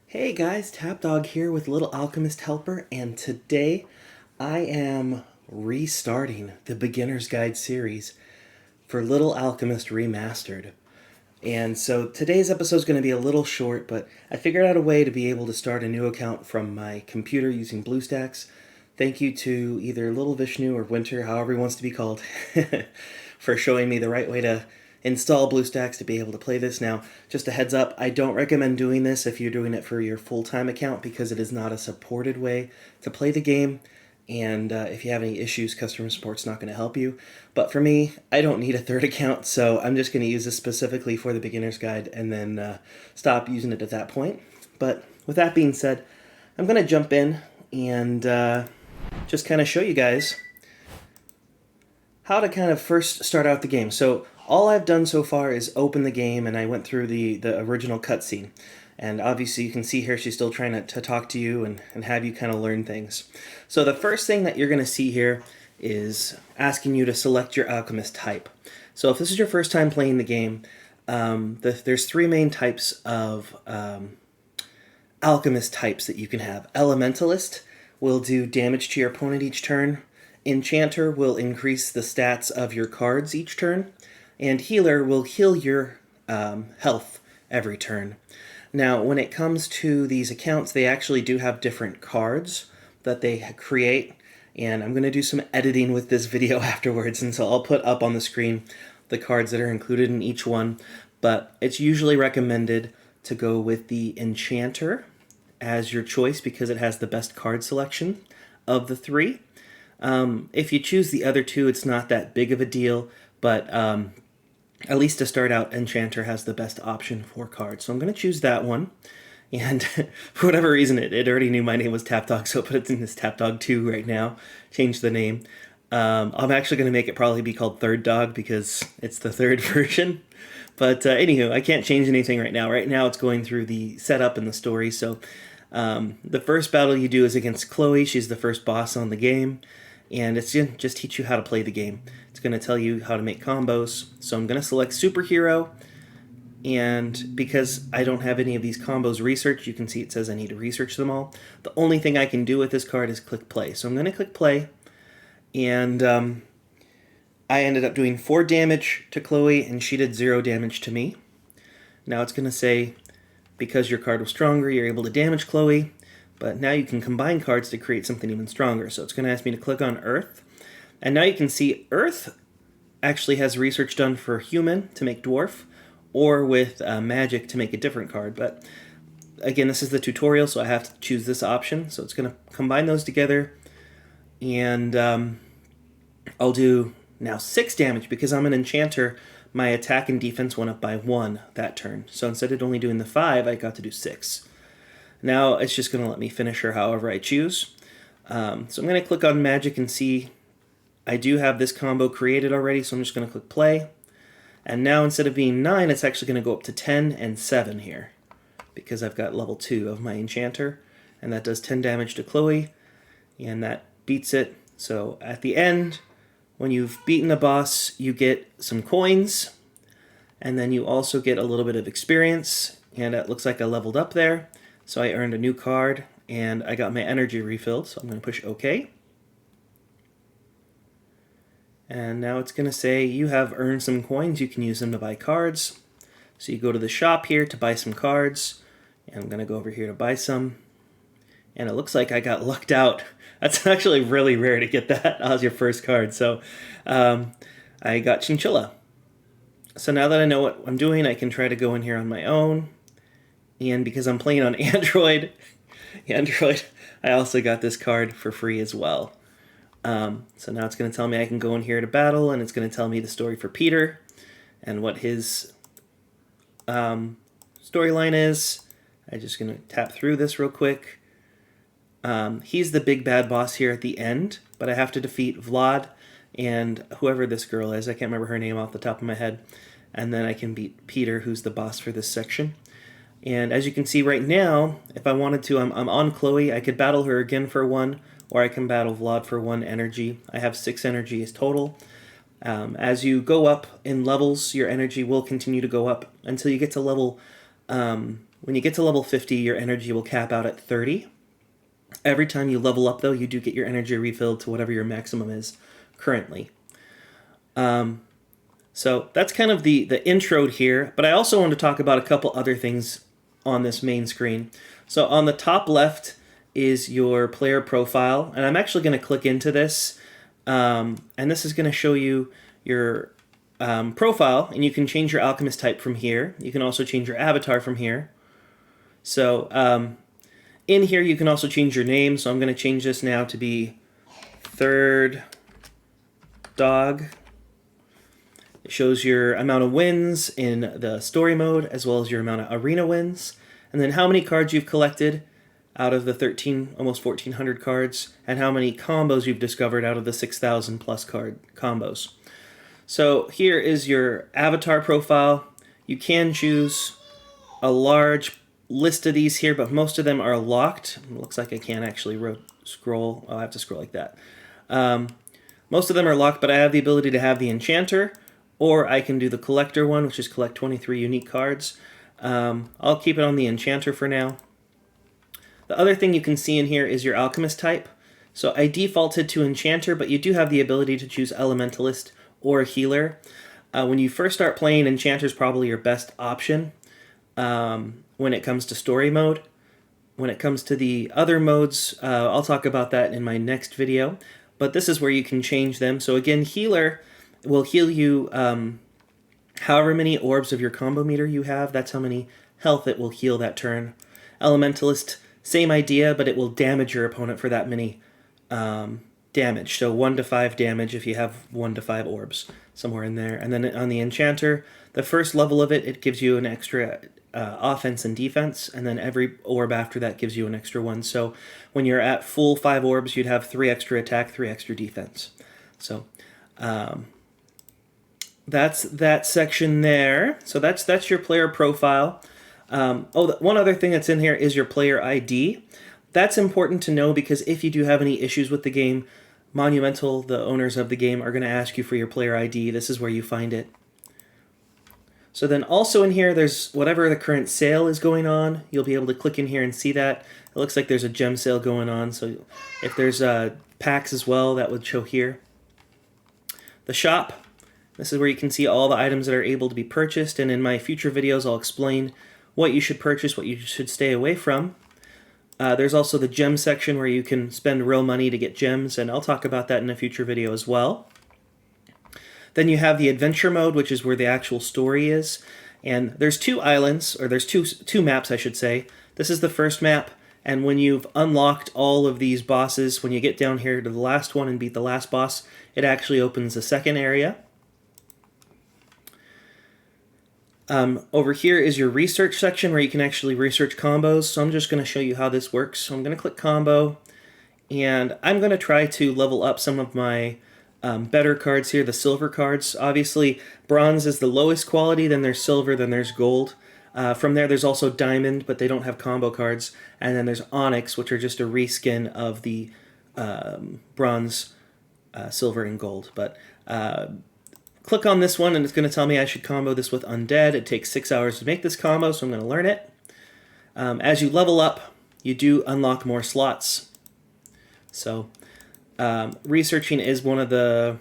Hey guys, Tapdawg here with Little Alchemist Helper, and today I am restarting the Beginner's Guide series for Little Alchemist Remastered. And so today's episode is going to be a little short, but I figured out a way to be able to start a new account from my computer using BlueStacks. Thank you to either Little Vishnu or Winter, however he wants to be called, for showing me the right way to install BlueStacks to be able to play this. Now, just a heads up, I don't recommend doing this if you're doing it for your full-time account because it is not a supported way to play the game. And if you have any issues, customer support's not going to help you. But for me, I don't need a third account, so I'm just going to use this specifically for the beginner's guide and then stop using it at that point. But with that being said, I'm going to jump in and just kind of show you guys how to kind of first start out the game. So all I've done so far is open the game, and I went through the original cutscene. And obviously you can see here she's still trying to talk to you and have you kind of learn things. So the first thing that you're going to see here is asking you to select your alchemist type. So if this is your first time playing the game, there's three main types of alchemist types that you can have. Elementalist will do damage to your opponent each turn. Enchanter will increase the stats of your cards each turn. And Healer will heal your health every turn. Now, when it comes to these accounts, they actually do have different cards that they create, and I'm going to do some editing with this video afterwards, and so I'll put up on the screen the cards that are included in each one, but it's usually recommended to go with the Enchanter as your choice because it has the best card selection of the three. If you choose the other two, it's not that big of a deal, but at least to start out, Enchanter has the best option for cards. So I'm going to choose that one. And for whatever reason, it already knew my name was Tapdawg, so I put it in this Tapdawg 2 right now. Change the name. I'm actually going to make it probably be called Third Dog because it's the third version. But anywho, I can't change anything right now. Right now it's going through the setup and the story. So the first battle you do is against Chloe. She's the first boss on the game. And it's going to just teach you how to play the game. It's going to tell you how to make combos. So I'm going to select Superhero. And because I don't have any of these combos researched, you can see it says I need to research them all. The only thing I can do with this card is click play. So I'm going to click play. And I ended up doing 4 damage to Chloe, and she did 0 damage to me. Now it's going to say, because your card was stronger, you're able to damage Chloe. But now you can combine cards to create something even stronger. So it's going to ask me to click on Earth. And now you can see Earth actually has research done for Human to make Dwarf, or with Magic to make a different card. But again, this is the tutorial, so I have to choose this option. So it's going to combine those together. And I'll do now 6 damage. Because I'm an Enchanter, my attack and defense went up by 1 that turn. So instead of only doing the 5, I got to do 6. Now it's just going to let me finish her however I choose. So I'm going to click on Magic and see I do have this combo created already, so I'm just going to click play. And now instead of being 9, it's actually going to go up to 10 and 7 here because I've got level 2 of my Enchanter, and that does 10 damage to Chloe, and that beats it. So at the end, when you've beaten the boss, you get some coins, and then you also get a little bit of experience, and it looks like I leveled up there. So I earned a new card, and I got my energy refilled, so I'm going to push OK. And now it's going to say you have earned some coins. You can use them to buy cards. So you go to the shop here to buy some cards, and I'm going to go over here to buy some. And it looks like I got lucked out. That's actually really rare to get that as your first card. So I got Chinchilla. So now that I know what I'm doing, I can try to go in here on my own. And because I'm playing on Android, I also got this card for free as well. So now it's going to tell me I can go in here to battle, and it's going to tell me the story for Peter and what his storyline is. I'm just going to tap through this real quick. He's the big bad boss here at the end, but I have to defeat Vlad and whoever this girl is. I can't remember her name off the top of my head. And then I can beat Peter, who's the boss for this section. And as you can see right now, if I wanted to, I'm on Chloe. I could battle her again for 1, or I can battle Vlad for 1 energy. I have 6 energies total. As you go up in levels, your energy will continue to go up until you get to level When you get to level 50, your energy will cap out at 30. Every time you level up, though, you do get your energy refilled to whatever your maximum is currently. So that's kind of the intro here, but I also want to talk about a couple other things on this main screen. So on the top left is your player profile, and I'm actually going to click into this, and this is going to show you your profile, and you can change your alchemist type from here. You can also change your avatar from here. So in here you can also change your name, so I'm going to change this now to be Tapdawg. It shows your amount of wins in the story mode, as well as your amount of arena wins, and then how many cards you've collected out of the almost 1,400 cards, and how many combos you've discovered out of the 6,000 plus card combos. So here is your avatar profile. You can choose a large list of these here, but most of them are locked. It looks like I can't actually scroll. I'll have to scroll like that. Most of them are locked, but I have the ability to have the enchanter, or I can do the collector one, which is collect 23 unique cards. I'll keep it on the enchanter for now. The other thing you can see in here is your alchemist type. So I defaulted to enchanter, but you do have the ability to choose elementalist or healer. When you first start playing, enchanter is probably your best option when it comes to story mode. When it comes to the other modes, I'll talk about that in my next video, but this is where you can change them. So again, healer will heal you however many orbs of your combo meter you have. That's how many health it will heal that turn. Elementalist, same idea, but it will damage your opponent for that many damage. So 1 to 5 damage if you have 1 to 5 orbs, somewhere in there. And then on the enchanter, the first level of it gives you an extra offense and defense, and then every orb after that gives you an extra one. So when you're at full 5 orbs, you'd have 3 extra attack, 3 extra defense. So that's that section there. So that's your player profile. One other thing that's in here is your player ID. That's important to know because if you do have any issues with the game, Monumental, the owners of the game, are going to ask you for your player ID. This is where you find it. So then also in here, there's whatever the current sale is going on. You'll be able to click in here and see that. It looks like there's a gem sale going on. So if there's packs as well, that would show here. The shop. This is where you can see all the items that are able to be purchased, and in my future videos I'll explain what you should purchase, what you should stay away from. There's also the gem section where you can spend real money to get gems, and I'll talk about that in a future video as well. Then you have the adventure mode, which is where the actual story is, and there's 2 islands, or there's two maps I should say. This is the first map, and when you've unlocked all of these bosses, when you get down here to the last one and beat the last boss, it actually opens the second area. Over here is your research section where you can actually research combos. So I'm just going to show you how this works. So I'm going to click combo, and I'm going to try to level up some of my better cards here, the silver cards. Obviously, bronze is the lowest quality, then there's silver, then there's gold. From there, there's also diamond, but they don't have combo cards. And then there's onyx, which are just a reskin of the bronze, silver, and gold. But click on this one, and it's going to tell me I should combo this with Undead. It takes 6 hours to make this combo, so I'm going to learn it. As you level up, you do unlock more slots. So researching is one of the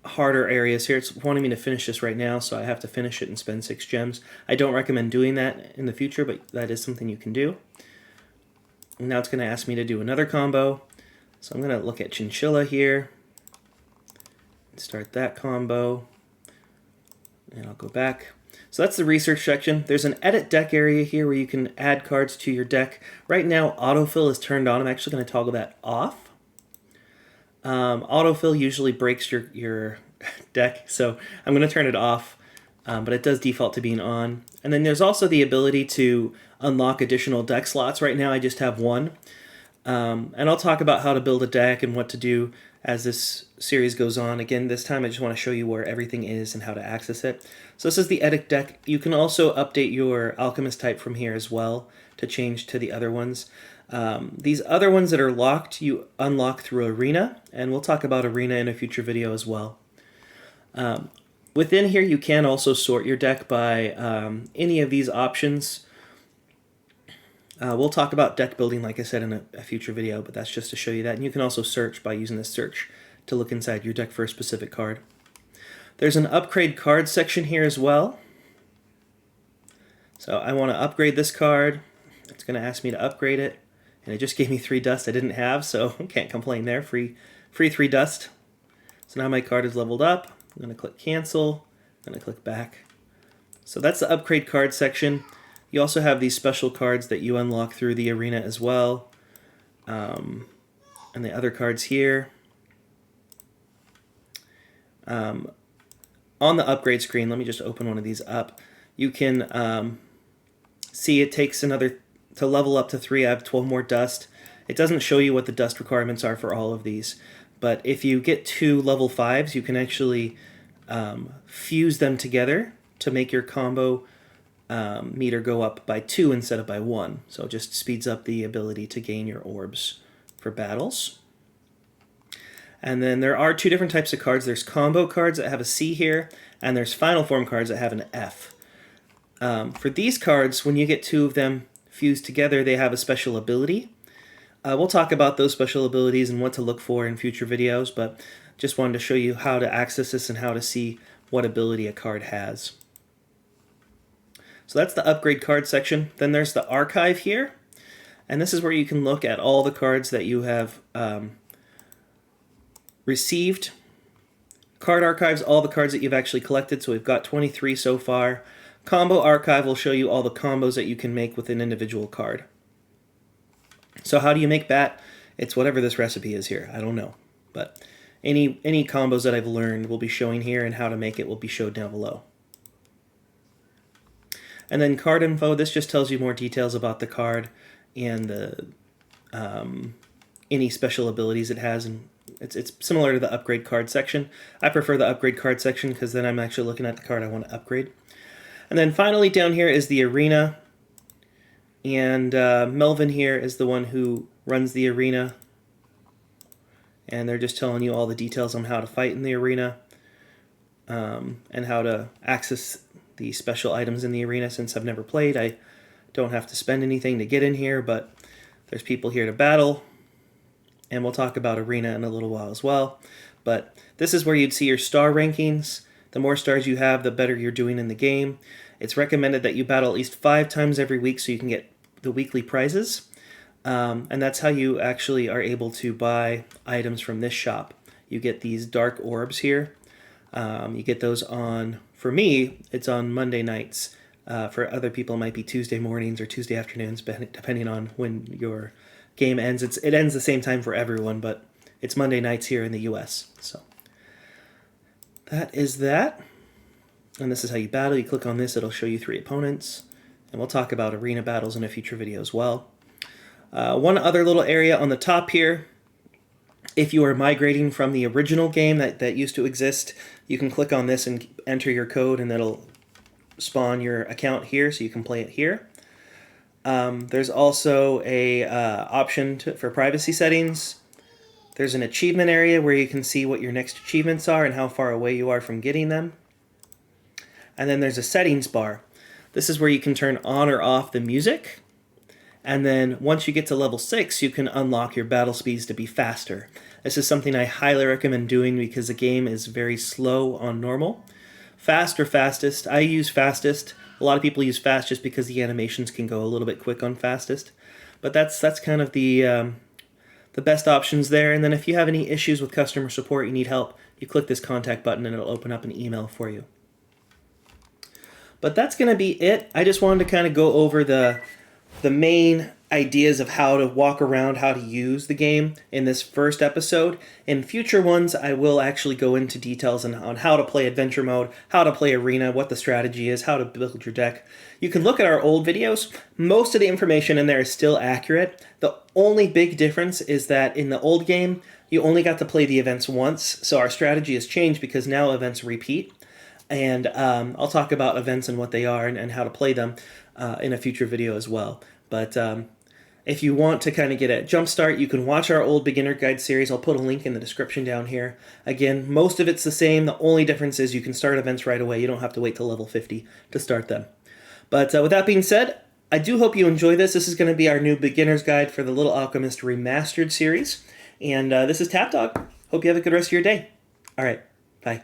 harder areas here. It's wanting me to finish this right now, so I have to finish it and spend 6 gems. I don't recommend doing that in the future, but that is something you can do. And now it's going to ask me to do another combo. So I'm going to look at Chinchilla here. Start that combo, and I'll go back. So that's the research section. There's an edit deck area here where you can add cards to your deck. Right now, autofill is turned on. I'm actually going to toggle that off. Autofill usually breaks your deck, so I'm going to turn it off, but it does default to being on. And then there's also the ability to unlock additional deck slots. Right now, I just have 1. And I'll talk about how to build a deck and what to do as this series goes on. Again, this time I just want to show you where everything is and how to access it. So this is the edit deck. You can also update your alchemist type from here as well to change to the other ones. These other ones that are locked, you unlock through Arena, and we'll talk about Arena in a future video as well. Within here, you can also sort your deck by any of these options. We'll talk about deck building, like I said, in a future video, but that's just to show you that. And you can also search by using this search to look inside your deck for a specific card. There's an upgrade card section here as well. So I want to upgrade this card. It's going to ask me to upgrade it. And it just gave me 3 dust I didn't have, so can't complain there. Free 3 dust. So now my card is leveled up. I'm going to click cancel. I'm going to click back. So that's the upgrade card section. You also have these special cards that you unlock through the arena as well. And the other cards here. On the upgrade screen, let me just open one of these up. You can see it takes another, to level up to 3, I have 12 more dust. It doesn't show you what the dust requirements are for all of these. But if you get 2 level 5s, you can actually fuse them together to make your combo meter go up by 2 instead of by 1. So it just speeds up the ability to gain your orbs for battles. And then there are 2 different types of cards. There's combo cards that have a C here, and there's final form cards that have an F. For these cards, when you get 2 of them fused together, they have a special ability. We'll talk about those special abilities and what to look for in future videos, but just wanted to show you how to access this and how to see what ability a card has. So that's the upgrade card section. Then there's the archive here, and this is where you can look at all the cards that you have received. Card archives, all the cards that you've actually collected, so we've got 23 so far. Combo archive will show you all the combos that you can make with an individual card. So how do you make bat? It's whatever this recipe is here. I don't know. But any combos that I've learned will be showing here, and how to make it will be showed down below. And then card info, this just tells you more details about the card and the any special abilities it has. And it's similar to the upgrade card section. I prefer the upgrade card section because then I'm actually looking at the card I want to upgrade. And then finally down here is the arena. And Melvin here is the one who runs the arena. And they're just telling you all the details on how to fight in the arena. And how to access the special items in the arena. Since I've never played, I don't have to spend anything to get in here, but there's people here to battle. And we'll talk about arena in a little while as well. But this is where you'd see your star rankings. The more stars you have, the better you're doing in the game. It's recommended that you battle at least 5 times every week so you can get the weekly prizes. And that's how you actually are able to buy items from this shop. You get these dark orbs here. You get those on, for me, it's on Monday nights. For other people, it might be Tuesday mornings or Tuesday afternoons, depending on when your game ends. It ends the same time for everyone, but it's Monday nights here in the US. So that is that. And this is how you battle. You click on this, it'll show you 3 opponents. And we'll talk about arena battles in a future video as well. One other little area on the top here. If you are migrating from the original game that used to exist, you can click on this and enter your code, and that'll spawn your account here so you can play it here. There's also a option for privacy settings. There's an achievement area where you can see what your next achievements are and how far away you are from getting them. And then there's a settings bar. This is where you can turn on or off the music. And then once you get to level 6, you can unlock your battle speeds to be faster. This is something I highly recommend doing because the game is very slow on normal. Fast or fastest. I use fastest. A lot of people use fast just because the animations can go a little bit quick on fastest. But that's kind of the best options there. And then if you have any issues with customer support, you need help, you click this contact button and it'll open up an email for you. But that's going to be it. I just wanted to kind of go over the main ideas of how to walk around, how to use the game in this first episode. In future ones, I will actually go into details on how to play adventure mode, how to play arena, what the strategy is, how to build your deck. You can look at our old videos. Most of the information in there is still accurate. The only big difference is that in the old game, you only got to play the events once, so our strategy has changed because now events repeat. And I'll talk about events and what they are and how to play them in a future video as well. But if you want to kind of get a jump start, you can watch our old beginner guide series. I'll put a link in the description down here. Again, most of it's the same. The only difference is you can start events right away. You don't have to wait till level 50 to start them. But with that being said, I do hope you enjoy this. This is going to be our new beginner's guide for the Little Alchemist Remastered series. And this is Tapdawg. Hope you have a good rest of your day. All right, bye.